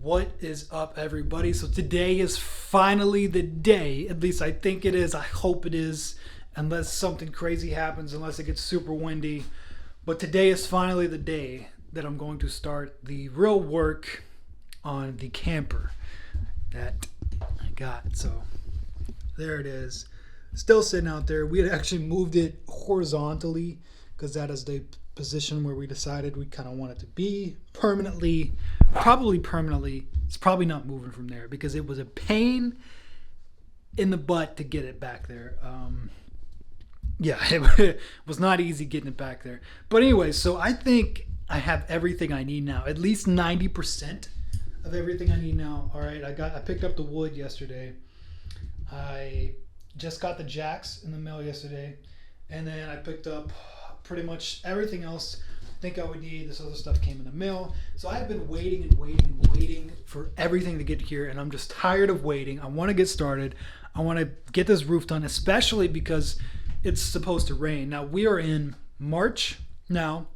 What is up, everybody? So today is finally the day. At least I think it is. I hope it is, unless something crazy happens, unless it gets super windy. But today is finally the day that I'm going to start the real work on the camper that I got. So there it is. Still sitting out there. We had actually moved it horizontally because that is the position where we decided we kind of want it to be permanently. It's probably not moving from there because it was a pain in the butt to get it back there. It was not easy getting it back there. But anyway, so I think I have everything I need now. At least 90% of everything I need now. All right, I picked up the wood yesterday. I just got the jacks in the mail yesterday, and then I picked up pretty much everything else I think I would need. This other stuff came in the mail. So I've been waiting for everything to get here, and I'm just tired of waiting. I want to get started. I want to get this roof done, especially because it's supposed to rain. Now, we are in March now,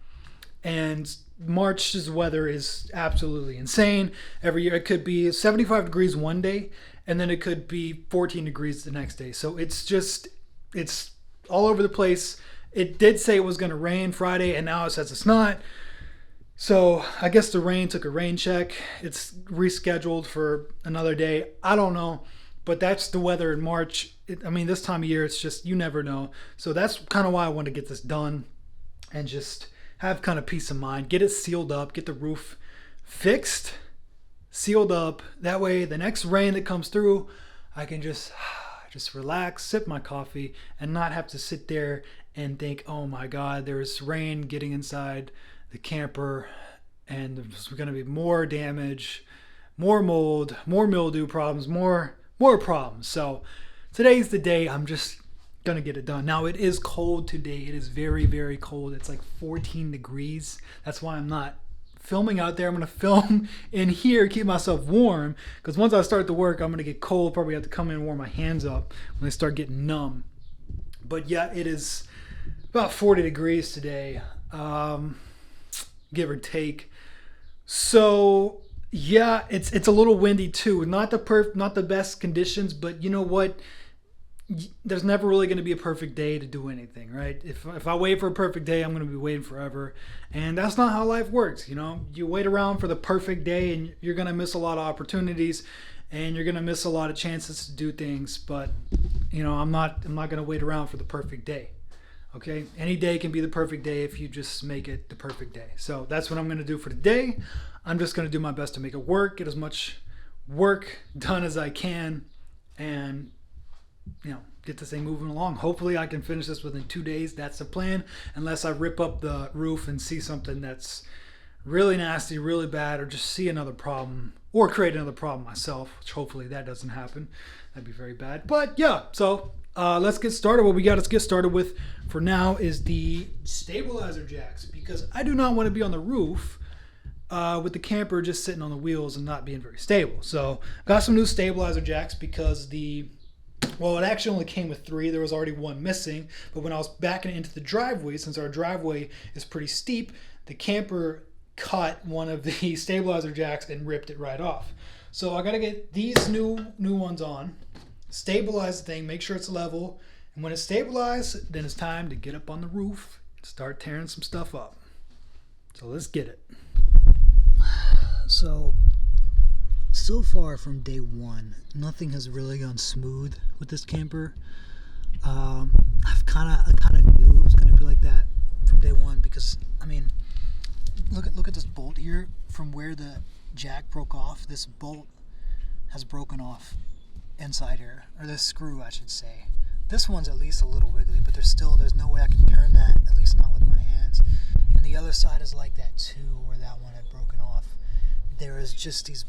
and March's weather is absolutely insane. Every year it could be 75 degrees one day, and then it could be 14 degrees the next day. So it's all over the place. It did say it was going to rain Friday, and now it says it's not. So I guess the rain took a rain check. It's rescheduled for another day. I don't know, but that's the weather in March. This time of year, it's just, you never know. So that's kind of why I want to get this done and just have kind of peace of mind. Get it sealed up, get the roof fixed, sealed up. That way, the next rain that comes through, I can just relax, sip my coffee, and not have to sit there and think, oh my God, there's rain getting inside the camper and there's going to be more damage, more mold, more mildew problems, more problems. So today's the day. I'm just going to get it done. Now, it is cold today. It is very, very cold. It's like 14 degrees. That's why I'm not filming out there. I'm going to film in here, keep myself warm, because once I start the work, I'm going to get cold. Probably have to come in and warm my hands up when they start getting numb. But yeah, it is about 40 degrees today, give or take. So yeah, it's a little windy too. Not the best conditions, but you know what? There's never really going to be a perfect day to do anything, right? If I wait for a perfect day, I'm going to be waiting forever, and that's not how life works. You know, you wait around for the perfect day, and you're going to miss a lot of opportunities, and you're going to miss a lot of chances to do things. But you know, I'm not going to wait around for the perfect day. Okay, any day can be the perfect day if you just make it the perfect day. So that's what I'm going to do for today. I'm just going to do my best to make it work, get as much work done as I can, and get this thing moving along. Hopefully I can finish this within 2 days. That's the plan, unless I rip up the roof and see something that's really nasty, really bad, or just see another problem or create another problem myself, which hopefully that doesn't happen. That'd be very bad. But yeah, so let's get started. What we got to get started with for now is the stabilizer jacks, because I do not want to be on the roof with the camper just sitting on the wheels and not being very stable. So got some new stabilizer jacks because it actually only came with 3. There was already one missing, but when I was backing into the driveway, since our driveway is pretty steep, the camper cut one of the stabilizer jacks and ripped it right off. So I got to get these new ones on, stabilize the thing, make sure it's level, and when it's stabilized, then it's time to get up on the roof and start tearing some stuff up. So let's get it. So far from day one, nothing has really gone smooth with this camper. I kind of knew it was going to be like that from day one, because look at this bolt here. From where the jack broke off, this bolt has broken off inside here, or this screw, I should say. This one's at least a little wiggly, but there's no way I can turn that, at least not with my hands. And the other side is like that too, where that one had broken off. There is just these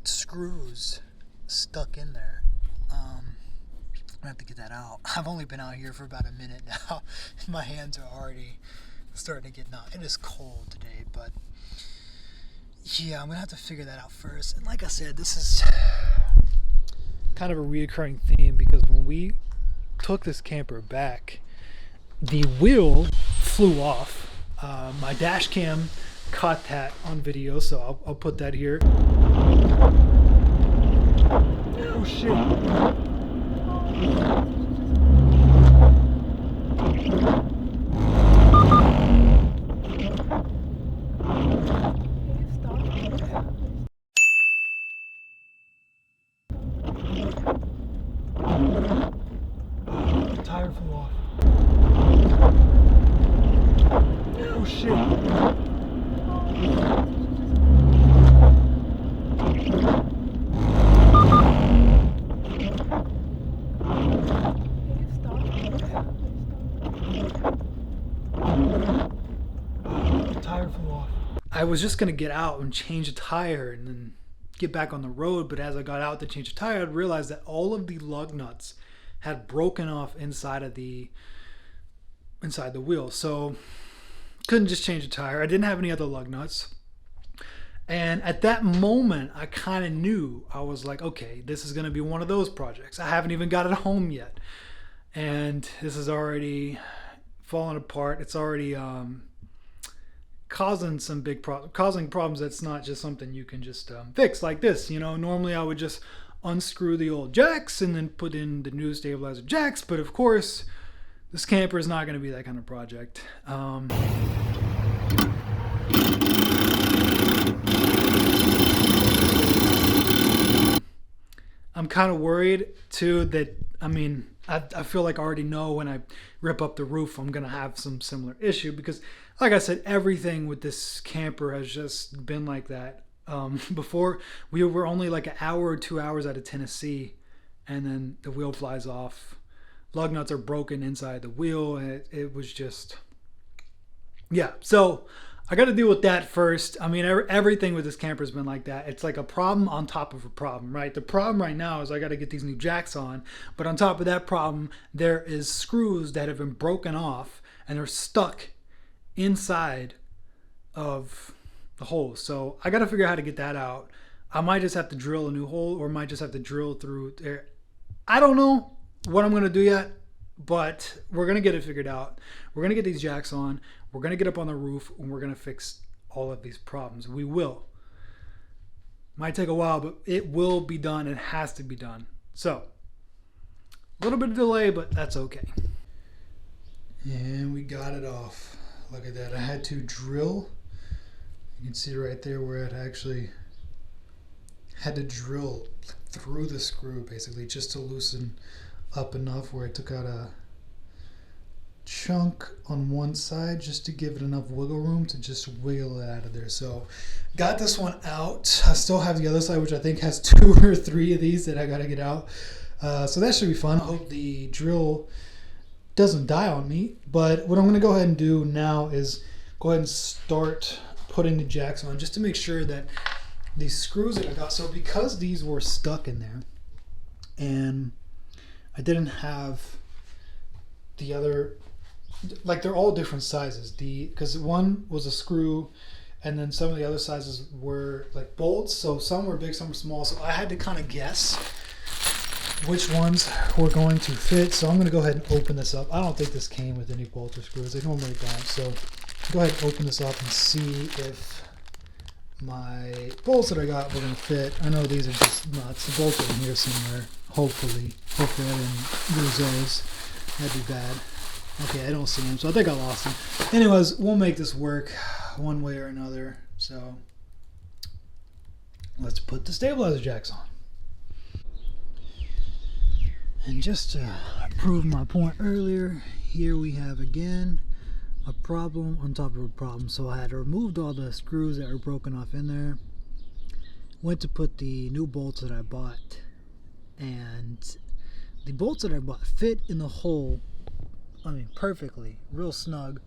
screws stuck in there. I have to get that out. I've only been out here for about a minute now, and my hands are already starting to get numb. It is cold today, but yeah, I'm gonna have to figure that out first. And like I said, this is kind of a reoccurring theme, because when we took this camper back, the wheel flew off. My dash cam caught that on video, so I'll put that here. Oh shit. Tire flew off. Oh shit. Tire flew off. I was just gonna get out and change a tire and then get back on the road, but as I got out to change a tire, I realized that all of the lug nuts had broken off inside the wheel. So couldn't just change a tire. I didn't have any other lug nuts. And at that moment, I kind of knew. I was like, okay, this is going to be one of those projects. I haven't even got it home yet. And this is already falling apart. It's already causing some big causing problems that's not just something you can just fix like this. You know, normally I would just unscrew the old jacks and then put in the new stabilizer jacks, but of course this camper is not going to be that kind of project. I'm kind of worried too that, I mean, I feel like I already know when I rip up the roof I'm going to have some similar issue, because like I said, everything with this camper has just been like that. Before, we were only like an hour or 2 hours out of Tennessee, and then the wheel flies off. Lug nuts are broken inside the wheel, and it was just, yeah. So I got to deal with that first. I mean, everything with this camper has been like that. It's like a problem on top of a problem, right? The problem right now is I got to get these new jacks on, but on top of that problem, there is screws that have been broken off and they're stuck inside of the hole. So I got to figure out how to get that out. I might just have to drill a new hole, or might just have to drill through there. I don't know what I'm going to do yet, but we're going to get it figured out. We're going to get these jacks on. We're going to get up on the roof, and we're going to fix all of these problems. We will. Might take a while, but it will be done. It has to be done. So a little bit of delay, but that's okay. And we got it off. Look at that. I had to drill. You can see right there where it actually had to drill through the screw, basically, just to loosen up enough where I took out a chunk on one side just to give it enough wiggle room to just wiggle it out of there. So got this one out. I still have the other side, which I think has 2 or 3 of these that I got to get out. So that should be fun. I hope the drill doesn't die on me. But what I'm going to go ahead and do now is go ahead and start putting the jacks on, just to make sure that these screws that I got, so because these were stuck in there and I didn't have the other, like, they're all different sizes, because one was a screw and then some of the other sizes were like bolts, so some were big, some were small, so I had to kind of guess which ones were going to fit. So I'm going to go ahead and open this up. I don't think this came with any bolts or screws, they normally don't, so go ahead and open this up and see if my bolts that I got were going to fit. I know these are just nuts. The bolts are in here somewhere. Hopefully I didn't lose those. That'd be bad. Okay, I don't see them, so I think I lost them. Anyways, we'll make this work one way or another. So let's put the stabilizer jacks on. And just to prove my point earlier, here we have again a problem on top of a problem. So I had removed all the screws that were broken off in there, went to put the new bolts that I bought, and the bolts that I bought fit in the hole, I mean, perfectly, real snug,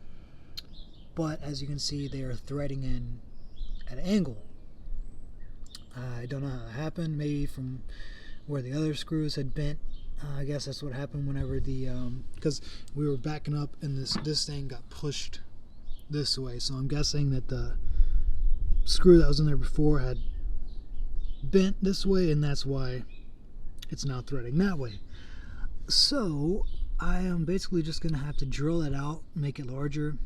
but as you can see, they are threading in at an angle. I don't know how it happened, maybe from where the other screws had bent. I guess that's what happened whenever because we were backing up and this thing got pushed this way. So I'm guessing that the screw that was in there before had bent this way, and that's why it's now threading that way. So I am basically just going to have to drill that out, make it larger,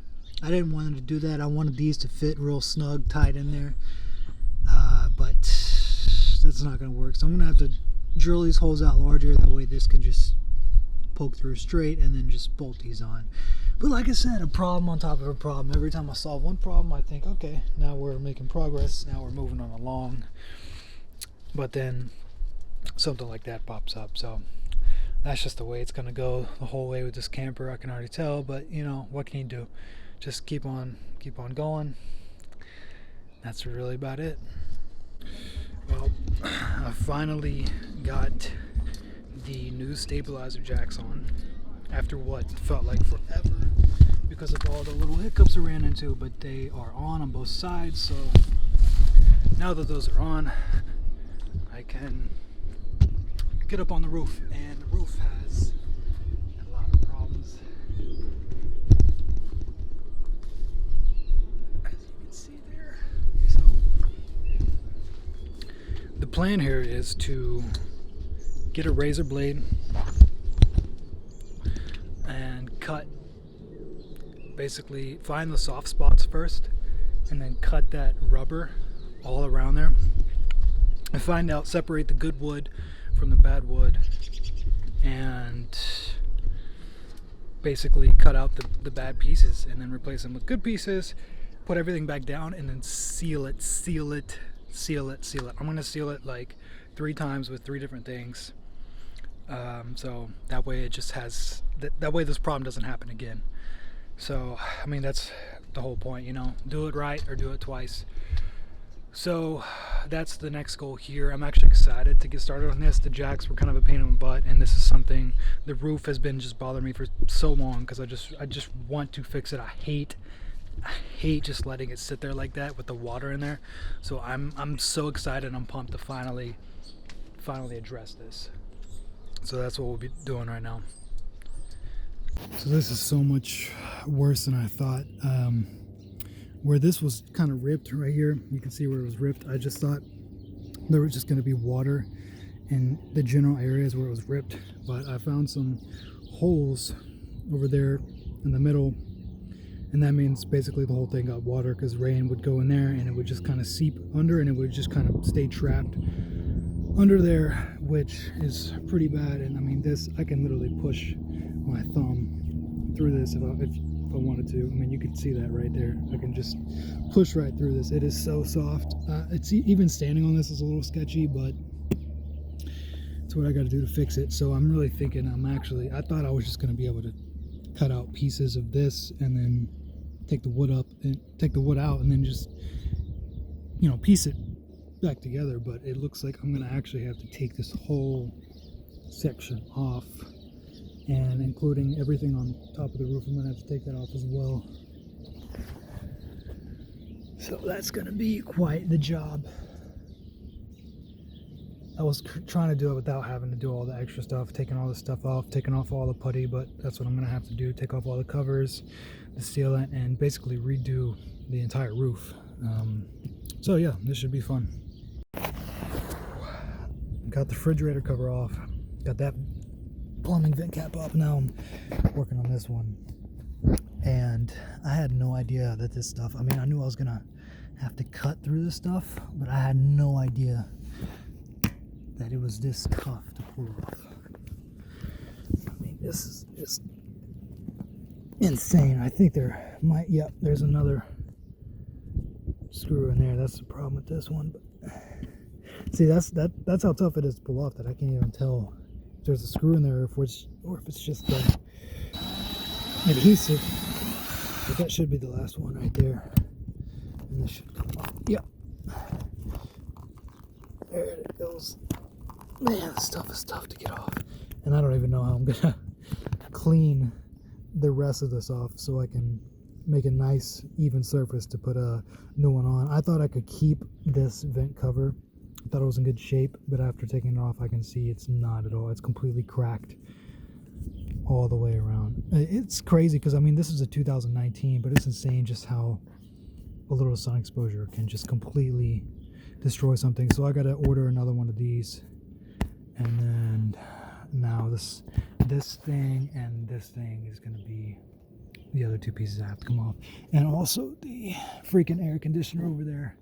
I didn't want to do that. I wanted these to fit real snug, tight in there. But that's not going to work. So I'm going to have to drill these holes out larger. That way this can just poke through straight and then just bolt these on. But like I said, a problem on top of a problem. Every time I solve one problem, I think, okay, now we're making progress. Now we're moving on along. But then something like that pops up. So that's just the way it's going to go the whole way with this camper. I can already tell. But, you know, what can you do? Just keep on going. That's really about it. Well, I finally got the new stabilizer jacks on after what felt like forever because of all the little hiccups I ran into, but they are on both sides. So now that those are on, I can get up on the roof, and the roof has a lot of problems. The plan here is to get a razor blade and cut, basically find the soft spots first and then cut that rubber all around there and find out, separate the good wood from the bad wood, and basically cut out the bad pieces and then replace them with good pieces, put everything back down, and then seal it. I'm going to seal it like 3 times with 3 different things. So that way it just has, that way this problem doesn't happen again. So, I mean, that's the whole point, you know, do it right or do it twice. So that's the next goal here. I'm actually excited to get started on this. The jacks were kind of a pain in the butt, and this is something, the roof has been just bothering me for so long because I just want to fix it. I hate just letting it sit there like that with the water in there. So I'm so excited. I'm pumped to finally address this. So that's what we'll be doing right now. So this is so much worse than I thought. Where this was kind of ripped right here, you can see where it was ripped. I just thought there was just going to be water in the general areas where it was ripped, but I found some holes over there in the middle, and that means basically the whole thing got water because rain would go in there and it would just kind of seep under and it would just kind of stay trapped under there, which is pretty bad. And I mean, this, I can literally push my thumb through this if I wanted to. I mean, you can see that right there. I can just push right through this. It is so soft. It's even standing on this is a little sketchy, but it's what I got to do to fix it. So I'm really thinking I thought I was just going to be able to cut out pieces of this and then take the wood out and then just, you know, piece it back together. But it looks like I'm going to actually have to take this whole section off, and including everything on top of the roof. I'm going to have to take that off as well. So that's going to be quite the job. I was trying to do it without having to do all the extra stuff, taking all the stuff off, taking off all the putty, but that's what I'm going to have to do, take off all the covers, the sealant, and basically redo the entire roof. So yeah, this should be fun. Got the refrigerator cover off, got that plumbing vent cap up. Now I'm working on this one, and I had no idea that this stuff, I mean, I knew I was gonna have to cut through this stuff, but I had no idea that it was this tough to pull off. I mean, this is just insane. I think there might, yep, there's another screw in there. That's the problem with this one. But see, that's how tough it is to pull off, that I can't even tell if there's a screw in there or if it's just the adhesive. But that should be the last one right there. And this should come off. Yep. There it goes. Man, this stuff is tough to get off. And I don't even know how I'm gonna clean the rest of this off so I can make a nice even surface to put a new one on. I thought I could keep this vent cover. I thought it was in good shape, but after taking it off, I can see it's not at all. It's completely cracked all the way around. It's crazy because, I mean, this is a 2019, but it's insane just how a little sun exposure can just completely destroy something. So I got to order another one of these, and then now this thing and this thing is going to be The other two pieces have to come off. And also the freaking air conditioner over there.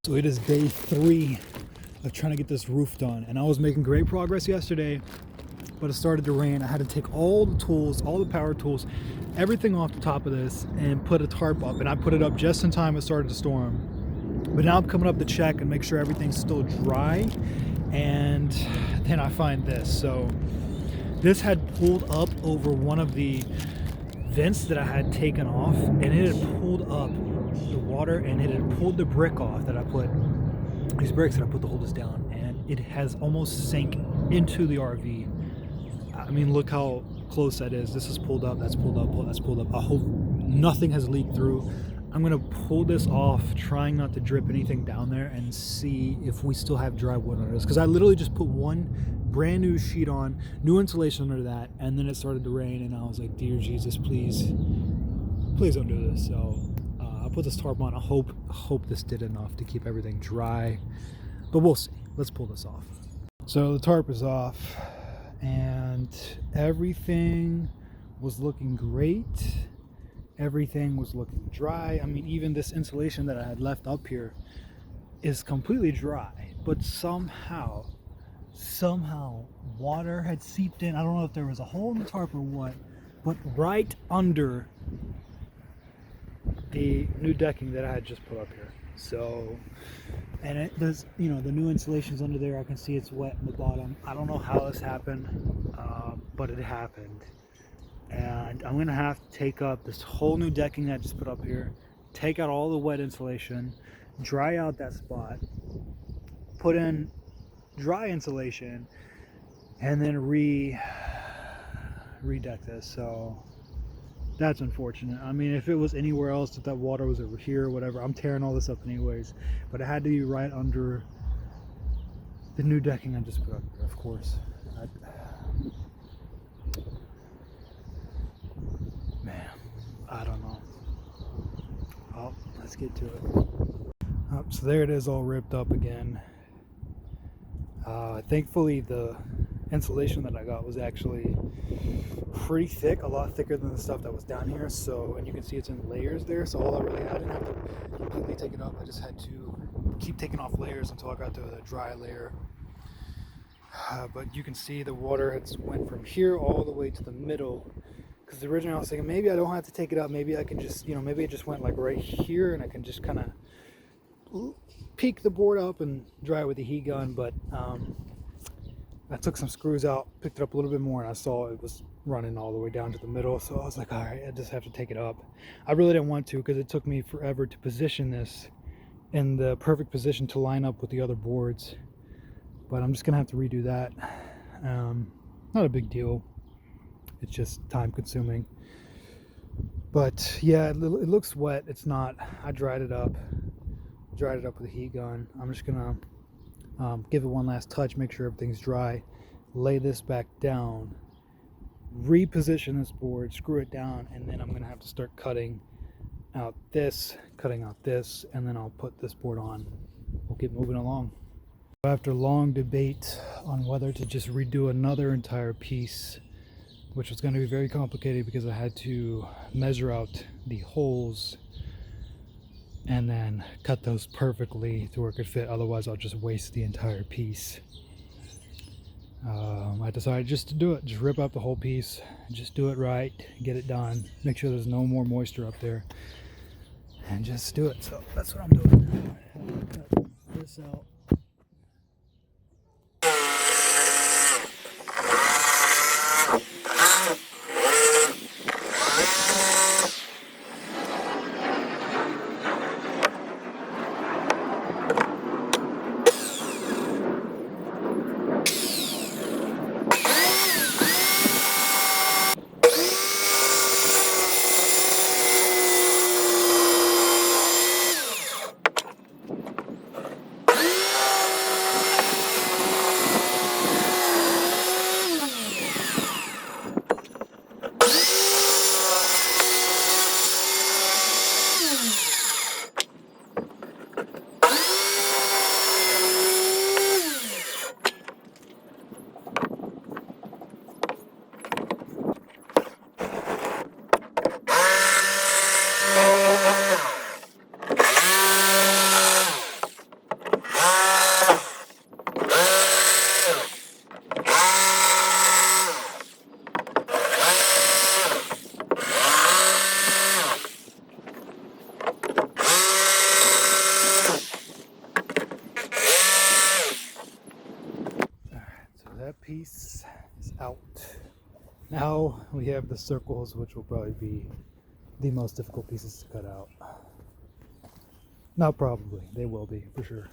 So it is day 3 of trying to get this roof done, and I was making great progress yesterday, but it started to rain. I had to take all the tools, all the power tools, everything off the top of this and put a tarp up, and I put it up just in time it started to storm. But now I'm coming up to check and make sure everything's still dry, and then I find this. So this had pulled up over one of the vents that I had taken off, and it had pulled up the water, and it had pulled the brick off that I put, these bricks that I put to hold this down, and it has almost sank into the RV. I mean, look how close that is. This is pulled up, that's pulled up, that's pulled up. I hope nothing has leaked through. I'm gonna pull this off, trying not to drip anything down there, and see if we still have dry wood under this, because I literally just put one brand new sheet on, new insulation under that, and then it started to rain, and I was like, dear Jesus, please don't do this. So I put this tarp on. I hope this did enough to keep everything dry, but we'll see. Let's pull this off. So the tarp is off, and everything was looking great. Everything was looking dry. I mean, even this insulation that I had left up here is completely dry, but somehow water had seeped in. I don't know if there was a hole in the tarp or what, but right under the new decking that I had just put up here. So, and it does, you know, the new insulation's under there. I can see it's wet in the bottom. I don't know how this happened, but it happened. And I'm gonna have to take up this whole new decking that I just put up here, take out all the wet insulation, dry out that spot, put in dry insulation, and then redeck this. So that's unfortunate. I mean, if it was anywhere else, if that water was over here or whatever, I'm tearing all this up anyways, but it had to be right under the new decking I just put up here, of course. Man, I don't know. Well, let's get to it. So there it is, all ripped up again. Thankfully the insulation that I got was actually pretty thick, a lot thicker than the stuff that was down here. So, and you can see it's in layers there, so all I really had, I didn't have to completely take it up. I just had to keep taking off layers until I got to the dry layer. But you can see the water had went from here all the way to the middle, because originally I was thinking maybe I don't have to take it up, maybe I can just, you know, maybe it just went like right here and I can just kind of peek the board up and dry it with the heat gun. But I took some screws out, picked it up a little bit more, and I saw it was running all the way down to the middle. So I was like, all right, I just have to take it up. I really didn't want to, because it took me forever to position this in the perfect position to line up with the other boards. But I'm just gonna have to redo that. Not a big deal, it's just time consuming. But yeah, it looks wet. It's not. I dried it up with a heat gun. I'm just gonna give it one last touch, make sure everything's dry, lay this back down, reposition this board, screw it down, and then I'm gonna have to start cutting out this, and then I'll put this board on. We'll keep moving along. After long debate on whether to just redo another entire piece, which was going to be very complicated because I had to measure out the holes and then cut those perfectly to where it could fit, otherwise I'll just waste the entire piece. I decided just to do it, just rip up the whole piece, just do it right, get it done, make sure there's no more moisture up there, and just do it. So that's what I'm doing. Cut this out. that piece is out. Now we have the circles, which will probably be the most difficult pieces to cut out. Not probably, they will be for sure.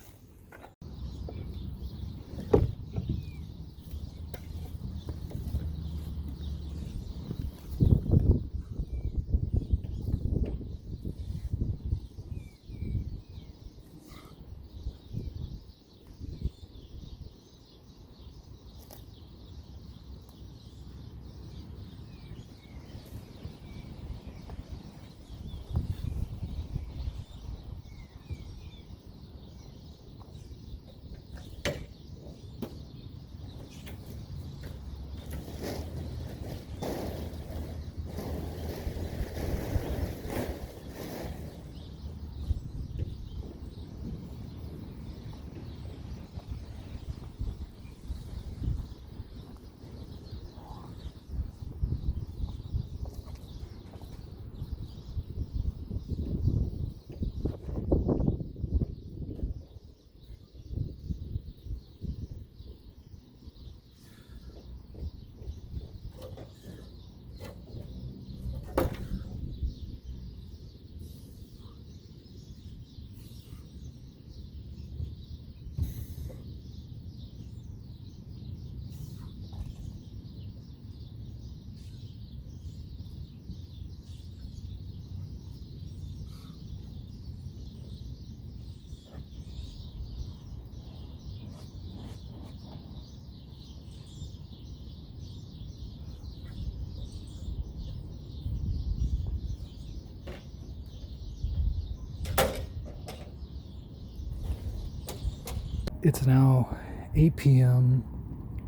It's now 8 p.m.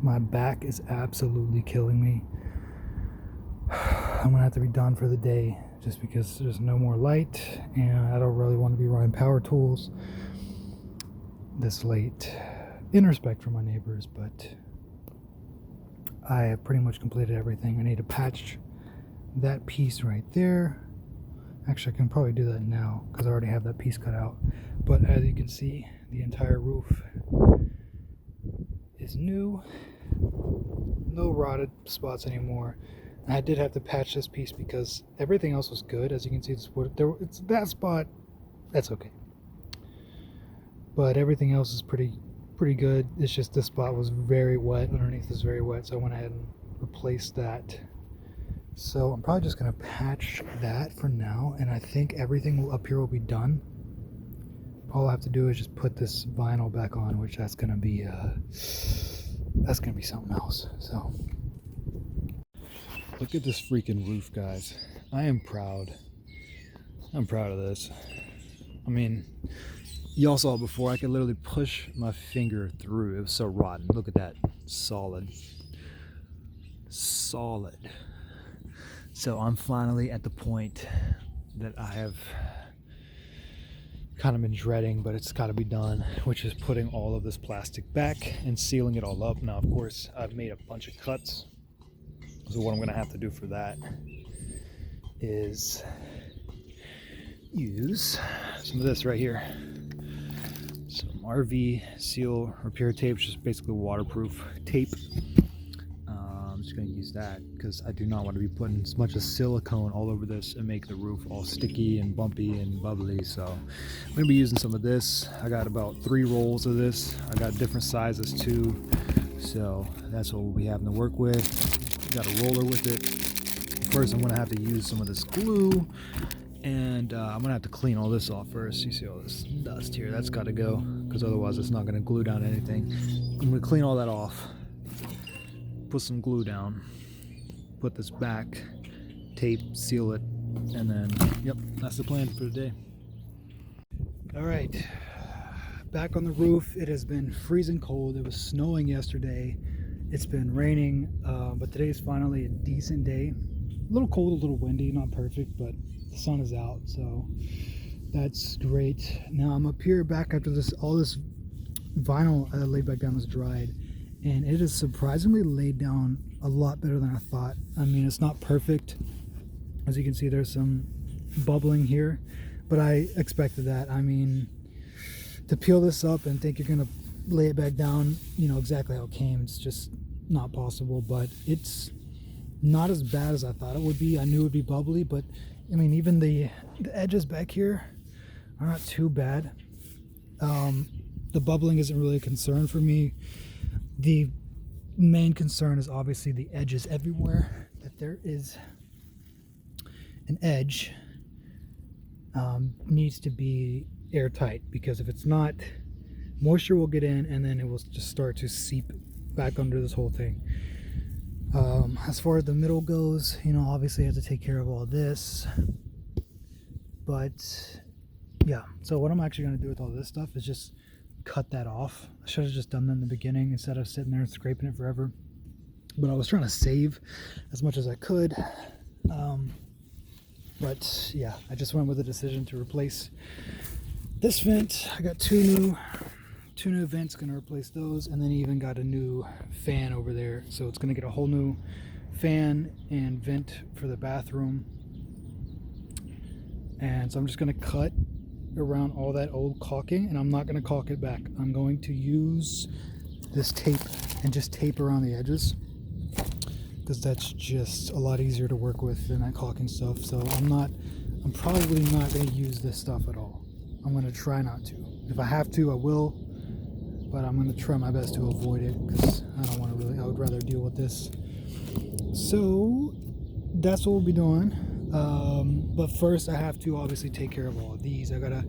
My back is absolutely killing me. I'm gonna have to be done for the day just because there's no more light and I don't really want to be running power tools this late, in respect for my neighbors, but I have pretty much completed everything. I need to patch that piece right there. Actually, I can probably do that now because I already have that piece cut out. But as you can see, the entire roof is new. No rotted spots anymore. I did have to patch this piece because everything else was good. As you can see, it's that spot, that's okay. But everything else is pretty good. It's just this spot was very wet. Underneath is very wet, so I went ahead and replaced that. So I'm probably just gonna patch that for now, and I think everything up here will be done. All I have to do is just put this vinyl back on, which that's gonna be something else. So look at this freaking roof, guys. I am proud. I'm proud of this. I mean, y'all saw before, I could literally push my finger through. It was so rotten. Look at that. Solid. So I'm finally at the point that I have kind of been dreading, but it's got to be done, which is putting all of this plastic back and sealing it all up. Now, of course, I've made a bunch of cuts. So what I'm going to have to do for that is use some of this right here. Some RV seal repair tape, just basically waterproof tape. I'm just going to use that because I do not want to be putting as much as silicone all over this and make the roof all sticky and bumpy and bubbly. So I'm going to be using some of this. I got about 3 rolls of this. I got different sizes too. So that's what we'll be having to work with. Got a roller with it. First, I'm going to have to use some of this glue. And I'm going to have to clean all this off first. You see all this dust here. That's got to go because otherwise it's not going to glue down anything. I'm going to clean all that off. Put some glue down, put this back, tape, seal it, and then, yep, that's the plan for the day. All right, back on the roof. It has been freezing cold. It was snowing yesterday. It's been raining, but today's finally a decent day. A little cold, a little windy, not perfect, but the sun is out, so that's great. Now I'm up here back after all this vinyl I laid back down was dried. And it is surprisingly laid down a lot better than I thought. I mean, it's not perfect. As you can see, there's some bubbling here, but I expected that. I mean, to peel this up and think you're gonna lay it back down, you know exactly how it came. It's just, not possible, but it's not as bad as I thought it would be. I knew it would be bubbly, but I mean, even the edges back here are not too bad. The bubbling isn't really a concern for me. The main concern is obviously the edges everywhere. That there is an edge needs to be airtight, because if it's not, moisture will get in and then it will just start to seep back under this whole thing. As far as the middle goes, you know, obviously I have to take care of all this, but yeah. So what I'm actually going to do with all this stuff is just cut that off. I should have just done that in the beginning instead of sitting there and scraping it forever, but I was trying to save as much as I could. But yeah, I just went with the decision to replace this vent. I got two new vents, gonna replace those, and then even got a new fan over there, so it's gonna get a whole new fan and vent for the bathroom. And so I'm just gonna cut around all that old caulking, and I'm not gonna caulk it back. I'm going to use this tape and just tape around the edges, because that's just a lot easier to work with than that caulking stuff. So I'm probably not going to use this stuff at all. I'm going to try not to. If I have to, I will, but I'm going to try my best to avoid it, because I don't want to really, I would rather deal with this. So that's what we'll be doing. But first I have to obviously take care of all of these. I got to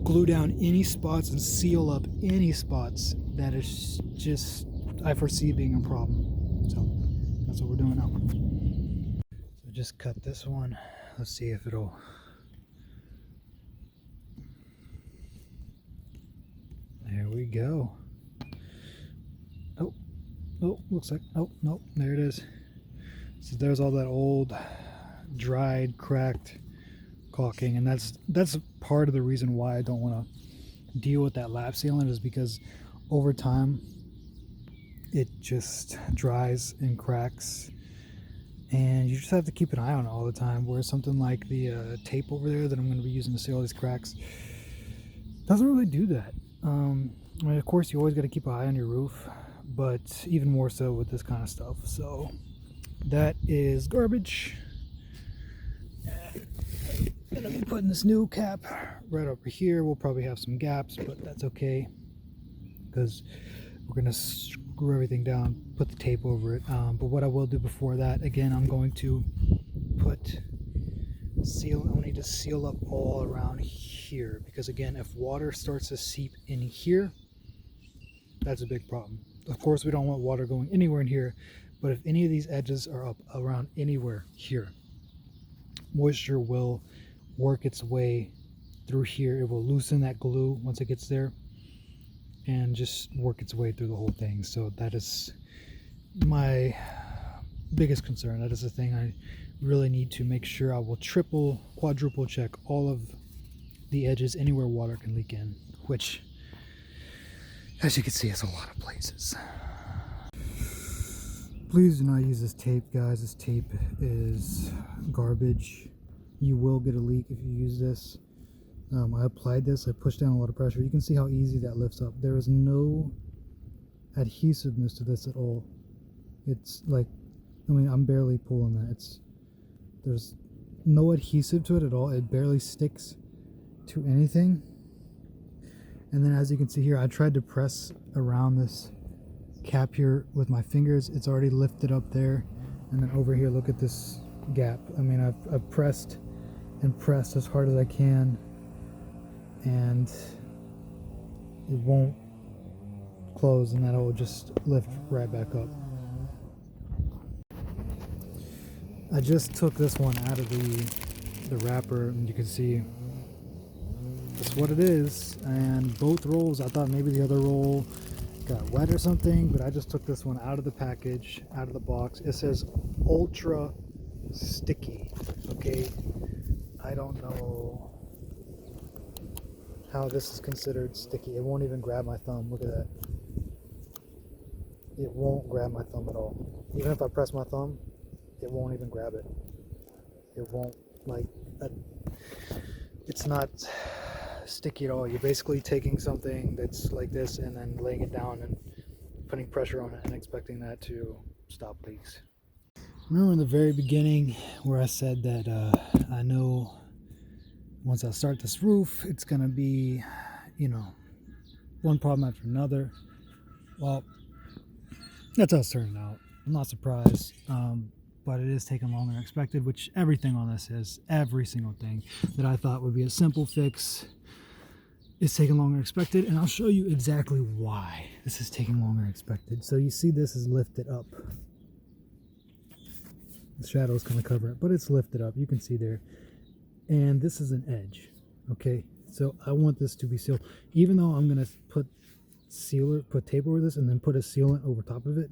glue down any spots and seal up any spots that is just, I foresee being a problem. So that's what we're doing now. So just cut this one. Let's see if it'll. There we go. Oh, looks like, oh, no, there it is. So there's all that old, dried, cracked caulking, and that's part of the reason why I don't want to deal with that lap sealant, is because over time it just dries and cracks, and you just have to keep an eye on it all the time. Whereas something like the tape over there that I'm going to be using to seal these cracks doesn't really do that. I mean, of course you always got to keep an eye on your roof, but even more so with this kind of stuff. So that is garbage. And I'm putting this new cap right over here. We'll probably have some gaps, but that's okay, because we're going to screw everything down, put the tape over it. But what I will do before that, again, I'm going to I need to seal up all around here, because again, if water starts to seep in here, that's a big problem. Of course, we don't want water going anywhere in here, but if any of these edges are up around anywhere here, moisture will work its way through here. It will loosen that glue once it gets there and just work its way through the whole thing. So that is my biggest concern. That is the thing I really need to make sure. I will triple, quadruple check all of the edges anywhere water can leak in, which, as you can see, is a lot of places. Please do not use this tape, guys. This tape is garbage. You will get a leak if you use this. I applied this, I pushed down a lot of pressure. You can see how easy that lifts up. There is no adhesiveness to this at all. It's like, I mean, I'm barely pulling that. There's no adhesive to it at all. It barely sticks to anything. And then as you can see here, I tried to press around this cap here with my fingers. It's already lifted up there. And then over here, look at this gap. I mean, I've pressed and pressed as hard as I can, and it won't close, and that'll just lift right back up. I just took this one out of the wrapper, and you can see that's what it is. And both rolls, I thought maybe the other roll got wet or something, but I just took this one out of the package, out of the box. It says ultra sticky. Okay, I don't know how this is considered sticky. It won't even grab my thumb. Look at that. It won't grab my thumb at all. Even if I press my thumb, it won't even grab it. It won't, like, it's not sticky at all. You're basically taking something that's like this and then laying it down and putting pressure on it and expecting that to stop leaks. Remember in the very beginning where I said that I know once I start this roof, it's going to be, one problem after another. Well, that's how it's turning out. I'm not surprised, but it is taking longer than expected, which everything on this is. Every single thing that I thought would be a simple fix is taking longer than expected, and I'll show you exactly why this is taking longer than expected. So you see this is lifted up. The shadow is going to cover it, but it's lifted up. You can see there. And this is an edge, okay? So I want this to be sealed. Even though I'm going to put tape over this and then put a sealant over top of it,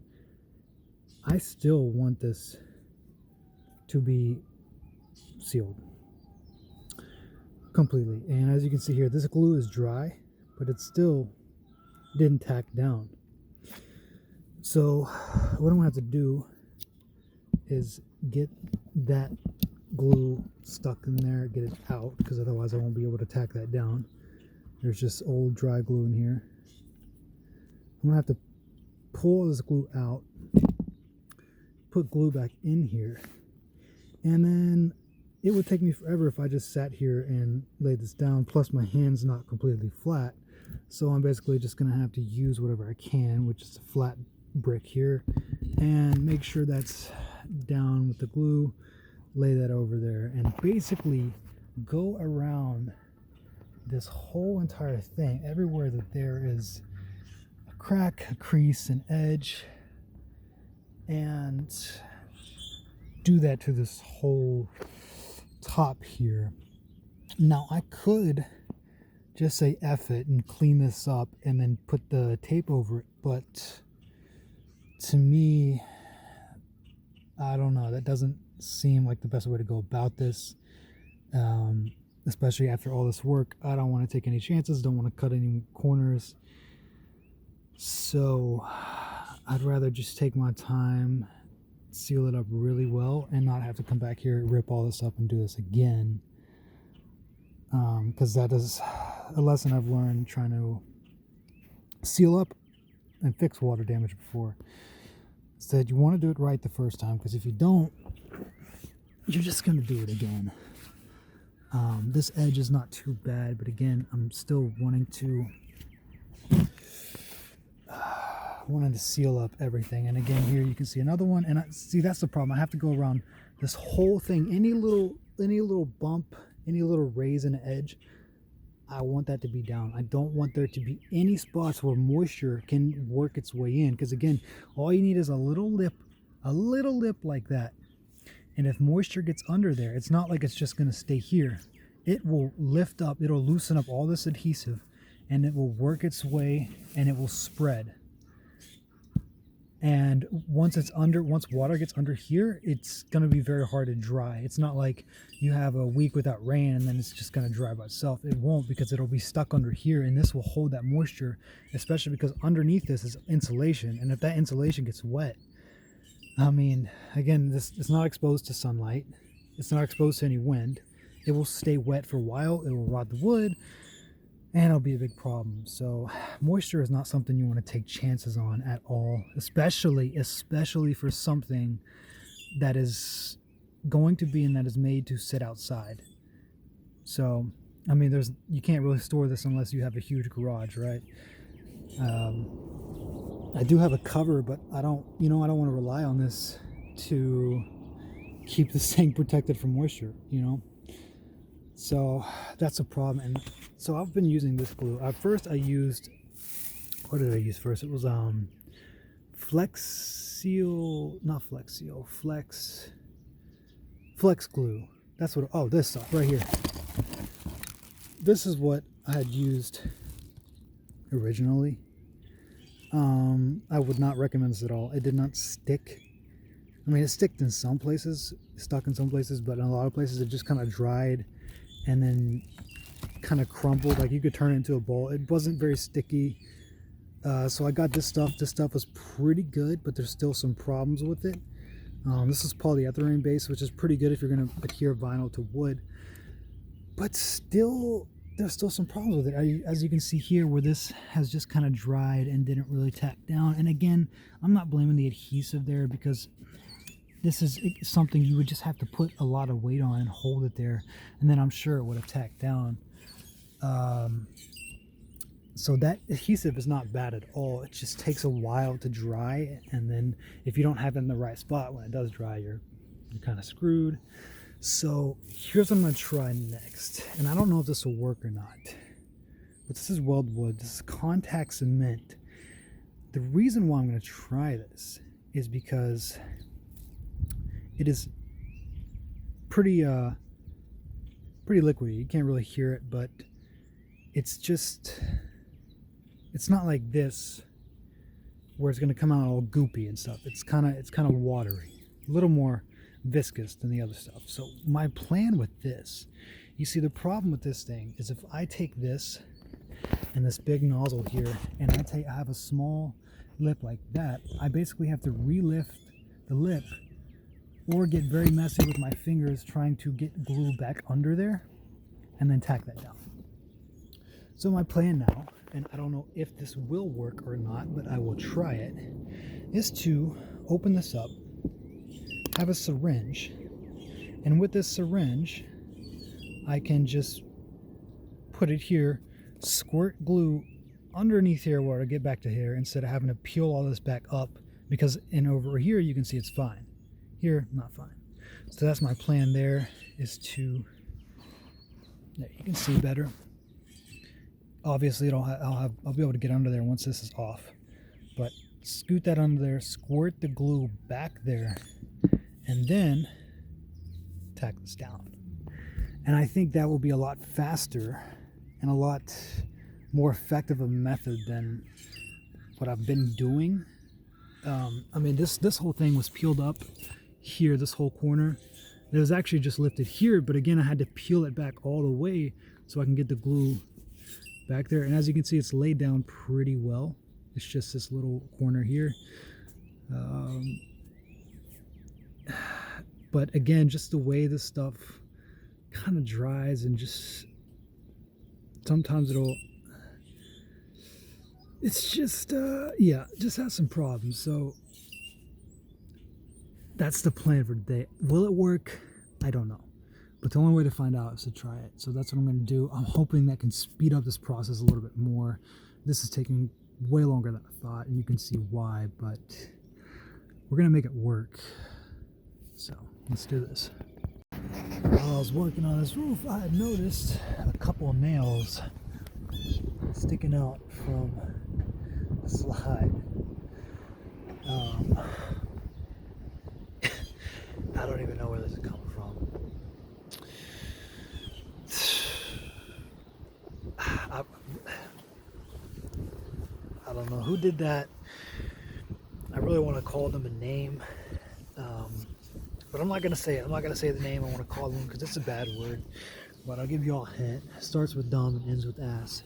I still want this to be sealed completely. And as you can see here, this glue is dry, but it still didn't tack down. So what I'm going to have to do is get that glue stuck in there, get it out, because otherwise I won't be able to tack that down. There's just old dry glue in here. I'm gonna have to pull this glue out, put glue back in here, and then it would take me forever if I just sat here and laid this down, plus my hand's not completely flat, so I'm basically just gonna have to use whatever I can, which is a flat brick here, and make sure that's down with the glue, lay that over there, and basically go around this whole entire thing, everywhere that there is a crack, a crease, an edge, and do that to this whole top here. Now I could just say F it and clean this up and then put the tape over it, but to me, I don't know, that doesn't seem like the best way to go about this, especially after all this work. I don't want to take any chances, don't want to cut any corners, so I'd rather just take my time, seal it up really well, and not have to come back here, rip all this up and do this again, because that is a lesson I've learned trying to seal up and fix water damage before. Said you want to do it right the first time, because if you don't, you're just going to do it again. This edge is not too bad, but again, I'm still wanting to seal up everything. And again, here you can see another one, and see, that's the problem. I have to go around this whole thing. Any little bump, any little raise in the edge, I want that to be down. I don't want there to be any spots where moisture can work its way in, because again, all you need is a little lip like that. And if moisture gets under there, it's not like it's just going to stay here. It will lift up, it'll loosen up all this adhesive, and it will work its way, and it will spread. And once water gets under here, it's going to be very hard to dry. It's not like you have a week without rain and then it's just going to dry by itself. It won't, because it'll be stuck under here, and this will hold that moisture, especially because underneath this is insulation. And if that insulation gets wet, I mean, again, it's not exposed to sunlight. It's not exposed to any wind. It will stay wet for a while. It will rot the wood, and it'll be a big problem. So moisture is not something you want to take chances on at all, especially for something that is going to be and that is made to sit outside. So, I mean, you can't really store this unless you have a huge garage, right? I do have a cover, but I don't want to rely on this to keep this thing protected from moisture, So that's a problem. And so I've been using this glue. First I used, what did I use first? It was Flex glue. That's what, this stuff right here. This is what I had used originally. I would not recommend this at all. It did not stick. I mean, it stuck in some places, but in a lot of places it just kind of dried and then kind of crumbled, like you could turn it into a ball. It wasn't very sticky. So I got this stuff. This stuff was pretty good, but there's still some problems with it. This is polyethylene based, which is pretty good if you're going to adhere vinyl to wood. But still, there's still some problems with it. As you can see here, where this has just kind of dried and didn't really tack down. And again, I'm not blaming the adhesive there, because this is something you would just have to put a lot of weight on and hold it there, and then I'm sure it would have tacked down. So that adhesive is not bad at all. It just takes a while to dry, and then if you don't have it in the right spot when it does dry, you're kind of screwed. So here's what I'm going to try next, and I don't know if this will work or not, but this is weldwood. This is contact cement. The reason why I'm going to try this is because it is pretty liquidy. You can't really hear it, but it's not like this where it's going to come out all goopy and stuff. It's kind of watery, a little more viscous than the other stuff. So my plan with this, you see, the problem with this thing is if I take this and this big nozzle here, and I have a small lip like that, I basically have to relift the lip or get very messy with my fingers trying to get glue back under there and then tack that down. So my plan now, and I don't know if this will work or not, but I will try it, is to open this up, have a syringe, and with this syringe I can just put it here, squirt glue underneath here where to get back to here, instead of having to peel all this back up, because over here you can see it's fine, here not fine. So that's my plan there, is to, yeah, you can see better. Obviously I'll be able to get under there once this is off, but scoot that under there, squirt the glue back there, and then tack this down. And I think that will be a lot faster and a lot more effective a method than what I've been doing. I mean, this whole thing was peeled up here, this whole corner. It was actually just lifted here, but again, I had to peel it back all the way so I can get the glue back there. And as you can see, it's laid down pretty well. It's just this little corner here. But again, just the way this stuff kind of dries, and just sometimes it's just yeah, just has some problems. So that's the plan for today. Will it work? I don't know, but the only way to find out is to try it. So that's what I'm going to do. I'm hoping that can speed up this process a little bit more. This is taking way longer than I thought, and you can see why, but we're going to make it work. So let's do this. While I was working on this roof, I had noticed a couple of nails sticking out from the slide. I don't even know where this is coming from. I don't know who did that. I really want to call them a name, but I'm not going to say it. I'm not going to say the name I want to call them because it's a bad word. But I'll give you all a hint. It starts with dumb and ends with ass.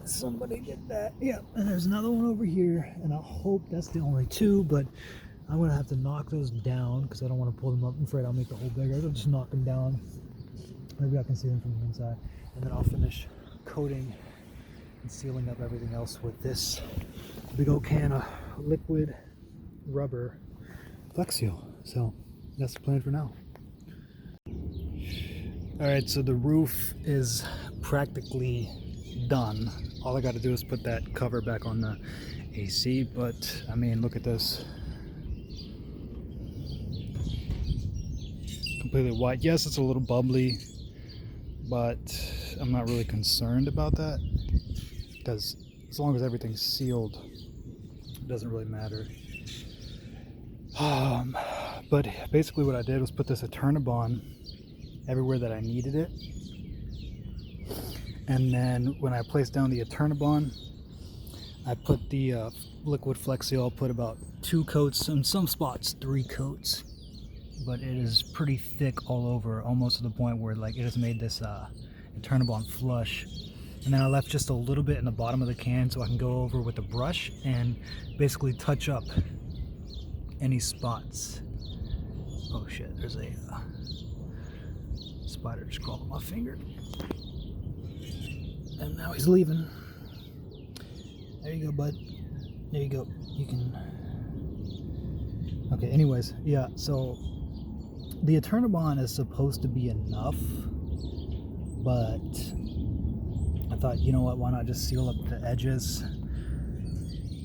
Somebody did that. Yeah, and there's another one over here, and I hope that's the only two, but I'm going to have to knock those down because I don't want to pull them up. I'm afraid I'll make the hole bigger. I'll just knock them down. Maybe I can see them from the inside. And then I'll finish coating and sealing up everything else with this big old can of liquid rubber Flex Seal. So that's the plan for now. Alright, so the roof is practically done. All I got to do is put that cover back on the AC, but I mean, look at this. Completely white. Yes, it's a little bubbly, but I'm not really concerned about that because as long as everything's sealed, it doesn't really matter. But basically what I did was put this Eternabond everywhere that I needed it, and then when I placed down the Eternabond, I put the liquid Flex Seal. I'll put about 2 coats, in some spots 3 coats, but it is pretty thick all over, almost to the point where like it has made this Eternabond flush. And then I left just a little bit in the bottom of the can so I can go over with a brush and basically touch up any spots. Oh shit, there's a Spider just crawled on my finger. And now he's leaving. There you go, bud. There you go. You can... Okay, anyways, yeah, so the Eternabond is supposed to be enough, but I thought, you know what, why not just seal up the edges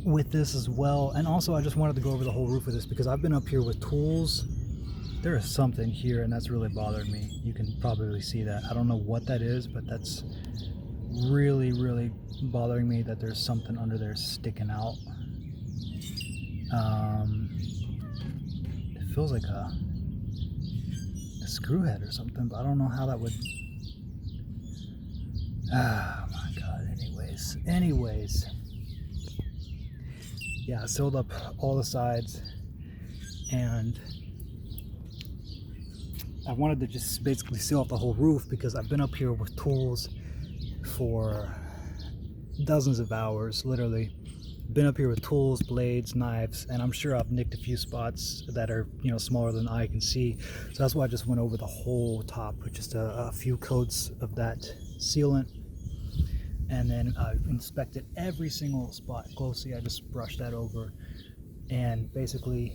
with this as well. And also I just wanted to go over the whole roof of this because I've been up here with tools. There is something here and that's really bothered me. You can probably see that. I don't know what that is, but that's really bothering me, that there's something under there sticking out. It feels like a screw head or something, but I don't know how that would... Oh my god. Anyways, yeah, I sealed up all the sides, and I wanted to just basically seal off the whole roof because I've been up here with tools for dozens of hours, literally. Been up here with tools, blades, knives, and I'm sure I've nicked a few spots that are, you know, smaller than the eye can see. So that's why I just went over the whole top with just a few coats of that sealant, and then I inspected every single spot closely. I just brushed that over and basically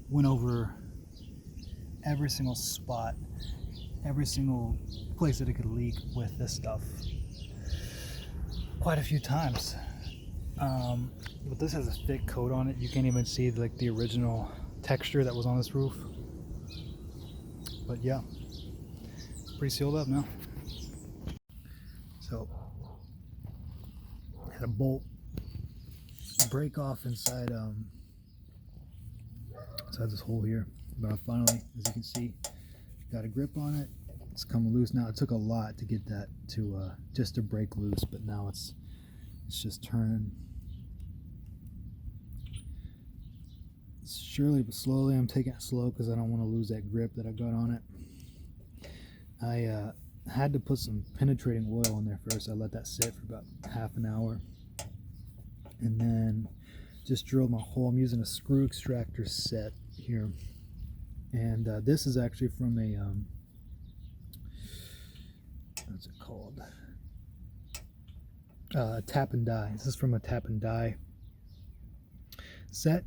went over every single spot, every single place that it could leak with this stuff quite a few times. But this has a thick coat on it. You can't even see like the original texture that was on this roof. But yeah, pretty sealed up now. So I had a bolt break off inside this hole here, but I finally, as you can see, got a grip on it. It's coming loose now. It took a lot to get that to just to break loose, but now it's just turning. Surely but slowly. I'm taking it slow because I don't want to lose that grip that I got on it. I had to put some penetrating oil in there first. I let that sit for about half an hour, and then just drilled my hole. I'm using a screw extractor set here, and this is actually from a what's it called? Tap and die. This is from a tap and die set,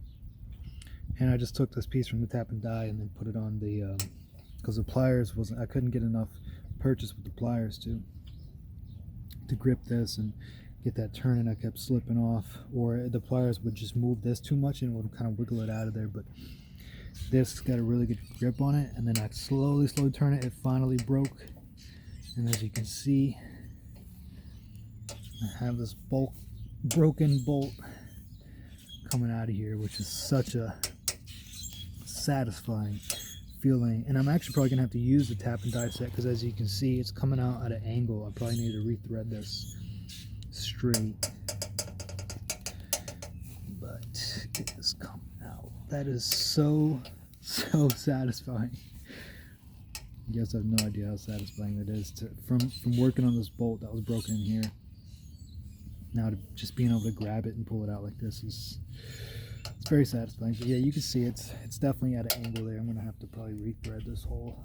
and I just took this piece from the tap and die and then put it on the because the pliers wasn't. I couldn't get enough purchase with the pliers to grip this and get that turning. I kept slipping off, or the pliers would just move this too much and it would kind of wiggle it out of there. But this got a really good grip on it, and then I slowly turn it. It finally broke. And as you can see, I have this broken bolt coming out of here, which is such a satisfying feeling. And I'm actually probably gonna have to use the tap and die set because, as you can see, it's coming out at an angle. I probably need to rethread this straight, but it is coming out. That is so satisfying. You guys have no idea how satisfying that is from working on this bolt that was broken in here. Now to just being able to grab it and pull it out like this it's very satisfying. So yeah, you can see it's definitely at an angle there. I'm gonna have to probably rethread this hole.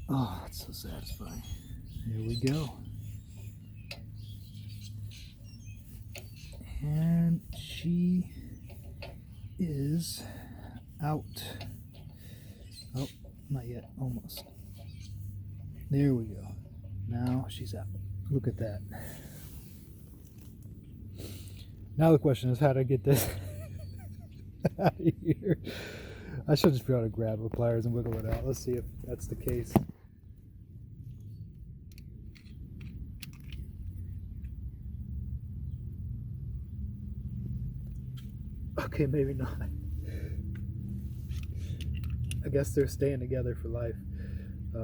Oh, it's so satisfying. Here we go. And she is out. Oh, not yet. Almost. There we go. Now she's out. Look at that. Now the question is how to get this out of here. I should just be able to grab the pliers and wiggle it out. Let's see if that's the case. Okay, maybe not. I guess they're staying together for life. I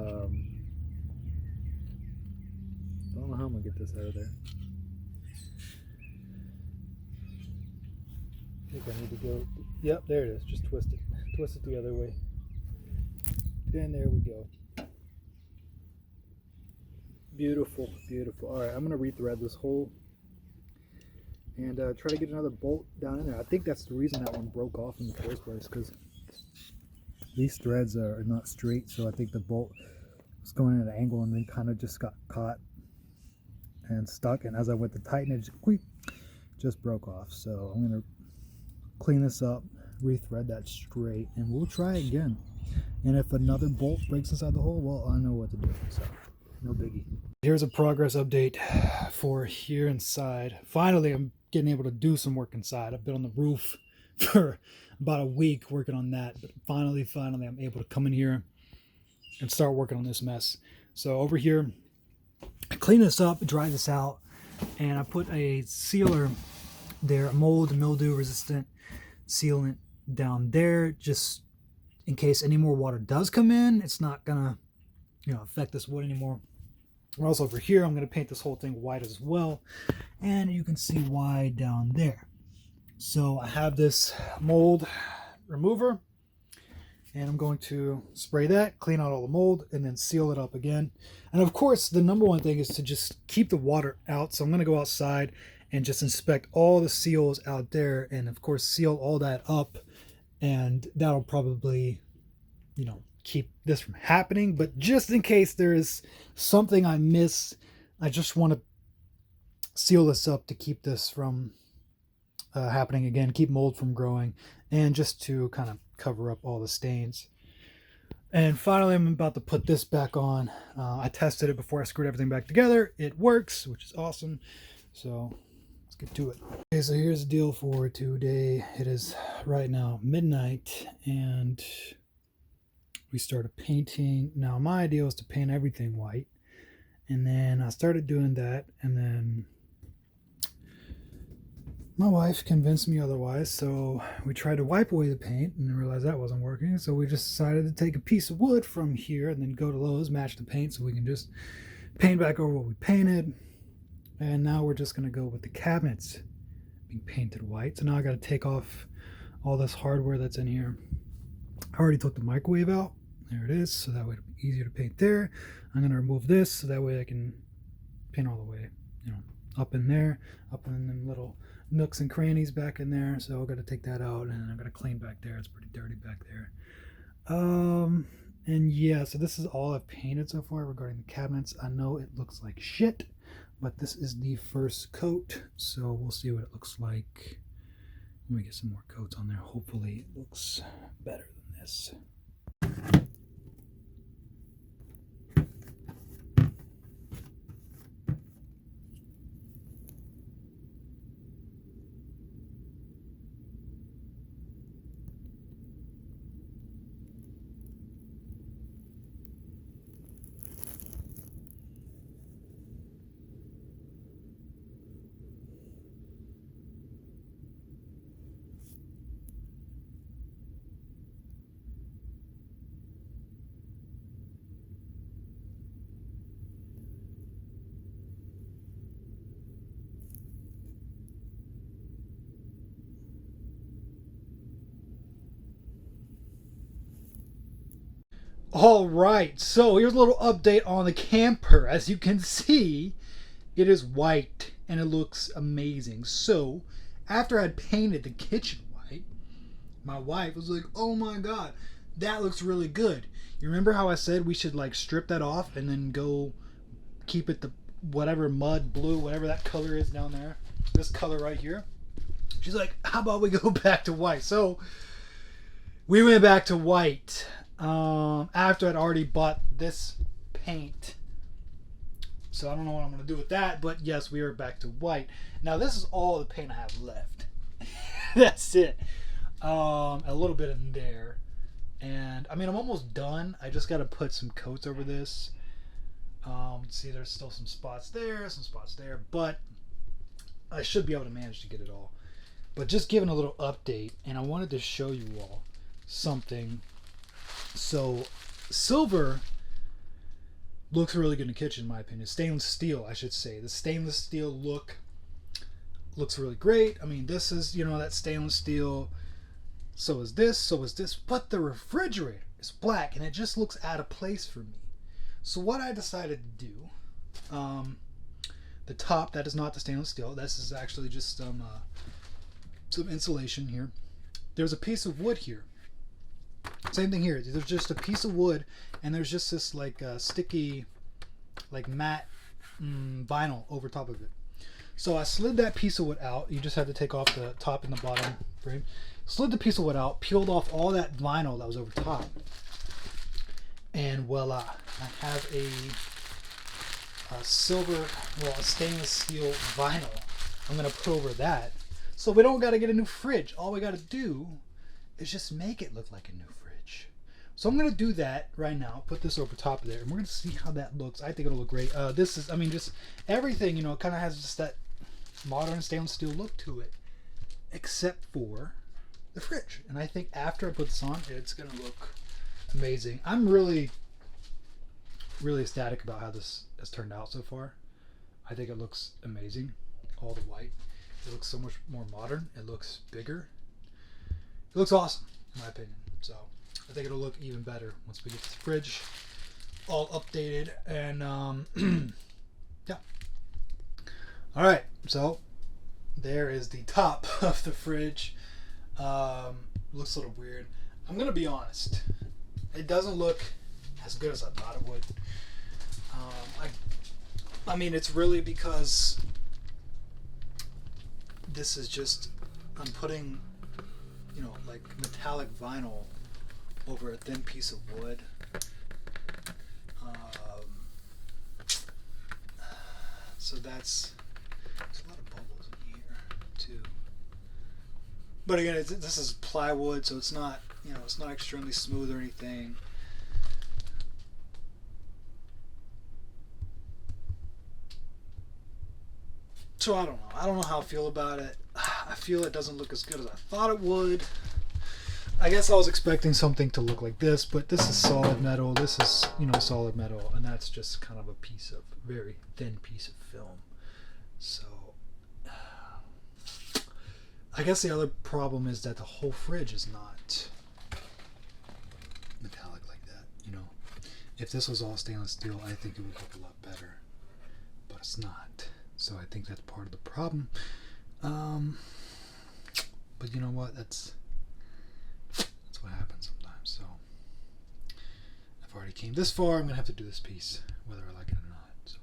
don't know how I'm gonna get this out of there. I think I need to go. Yep, there it is. Just twist it. Twist it the other way. And there we go. Beautiful, beautiful. All right, I'm gonna rethread this hole and try to get another bolt down in there. I think that's the reason that one broke off in the first place, because These threads are not straight, so I think the bolt was going at an angle and then kind of just got caught and stuck. And as I went to tighten it, just broke off. So I'm gonna clean this up, rethread that straight, and we'll try again. And if another bolt breaks inside the hole, well, I know what to do. So no biggie. Here's a progress update for here inside. Finally, I'm getting able to do some work inside. I've been on the roof for about a week working on that, but finally I'm able to come in here and start working on this mess. So over here, I clean this up, dry this out, and I put a sealer there, a mold and mildew resistant sealant down there, just in case any more water does come in. It's not gonna, affect this wood anymore. And also over here, I'm gonna paint this whole thing white as well, and you can see why down there. So I have this mold remover, and I'm going to spray that, clean out all the mold, and then seal it up again. And of course, the number one thing is to just keep the water out. So I'm going to go outside and just inspect all the seals out there, and of course seal all that up, and that'll probably, keep this from happening. But just in case there is something I miss, I just want to seal this up to keep this from happening again, keep mold from growing, and just to kind of cover up all the stains. And finally, I'm about to put this back on. I tested it before I screwed everything back together. It works, which is awesome. So let's get to it. Okay, so here's the deal for today. It is right now midnight, and we started painting. Now my idea was to paint everything white, and then I started doing that, and then my wife convinced me otherwise, so we tried to wipe away the paint and realized that wasn't working. So we just decided to take a piece of wood from here and then go to Lowe's, match the paint so we can just paint back over what we painted. And now we're just going to go with the cabinets being painted white. So now I got to take off all this hardware that's in here. I already took the microwave out. There it is, so that way it'll be easier to paint there. I'm going to remove this so that way I can paint all the way, up in there, up in them little nooks and crannies back in there. So I've got to take that out, and I'm going to clean back there. It's pretty dirty back there. And yeah, so this is all I've painted so far regarding the cabinets. I know it looks like shit, but this is the first coat, so we'll see what it looks like. Let me get some more coats on there. Hopefully it looks better than this. All right, so here's a little update on the camper. As you can see, it is white and it looks amazing. So after I'd painted the kitchen white, my wife was like, oh my god, that looks really good. You remember how I said we should like strip that off and then go keep it the whatever mud blue, whatever that color is down there, this color right here? She's like, how about we go back to white? So we went back to white. After I'd already bought this paint. So I don't know what I'm going to do with that, but yes, we are back to white. Now this is all the paint I have left. That's it. A little bit in there. And I mean, I'm almost done. I just got to put some coats over this. See, there's still some spots there, but I should be able to manage to get it all. But just giving a little update, and I wanted to show you all something. So silver looks really good in the kitchen, in my opinion. Stainless steel, I should say. The stainless steel looks really great. I mean, this is, that stainless steel. So is this. But the refrigerator is black, and it just looks out of place for me. So what I decided to do, the top, that is not the stainless steel. This is actually just some insulation here. There's a piece of wood here. Same thing here. There's just a piece of wood, and there's just this like sticky, like matte vinyl over top of it. So I slid that piece of wood out. You just had to take off the top and the bottom frame. Slid the piece of wood out, peeled off all that vinyl that was over top, and voila! I have a silver, well, a stainless steel vinyl. I'm gonna put over that, so we don't gotta get a new fridge. All we gotta do is just make it look like a new fridge. So I'm gonna do that right now. Put this over top of there, and we're gonna see how that looks. I think it'll look great. This is, I mean, just everything, you know, kind of has just that modern stainless steel look to it, except for the fridge. And I think after I put this on, it's gonna look amazing. I'm really ecstatic about how this has turned out so far. I think it looks amazing. All the white. It looks so much more modern. It looks bigger. It looks awesome, in my opinion. So I think it'll look even better once we get the fridge all updated. And yeah. All right. So there is the top of the fridge. Looks a little weird. I'm gonna be honest. It doesn't look as good as I thought it would. I mean, it's really because this is just, I'm putting, you know, like metallic vinyl over a thin piece of wood. So there's a lot of bubbles in here too. But again, this is plywood, so it's not, you know, it's not extremely smooth or anything. So I don't know. I don't know how I feel about it. I feel it doesn't look as good as I thought it would. I guess I was expecting something to look like this, but this is solid metal. This is, you know, solid metal, and that's just kind of a piece of, very thin piece of film. So I guess the other problem is that the whole fridge is not metallic like that. You know, if this was all stainless steel, I think it would look a lot better, but it's not. So I think that's part of the problem. But you know what? That's what happens sometimes. So I've already came this far. I'm gonna have to do this piece, whether I like it or not.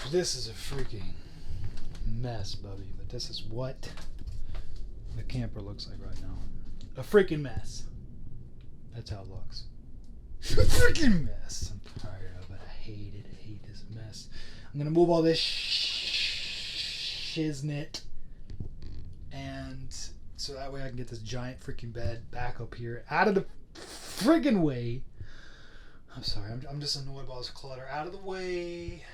So this is a freaking mess, Bubby. But this is what the camper looks like right now. A freaking mess. That's how it looks. A freaking mess. I'm tired of it. I hate it. I hate this mess. I'm gonna move all this shiznit, and so that way I can get this giant freaking bed back up here, out of the friggin' way. I'm sorry, I'm just annoyed about this clutter. Out of the way.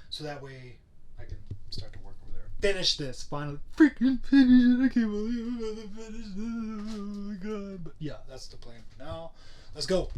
So that way I can start to work over there. Finish this. Finally. Freaking finish it. I can't believe I'm about to finish this. Oh my god. But yeah, that's the plan for now. Let's go.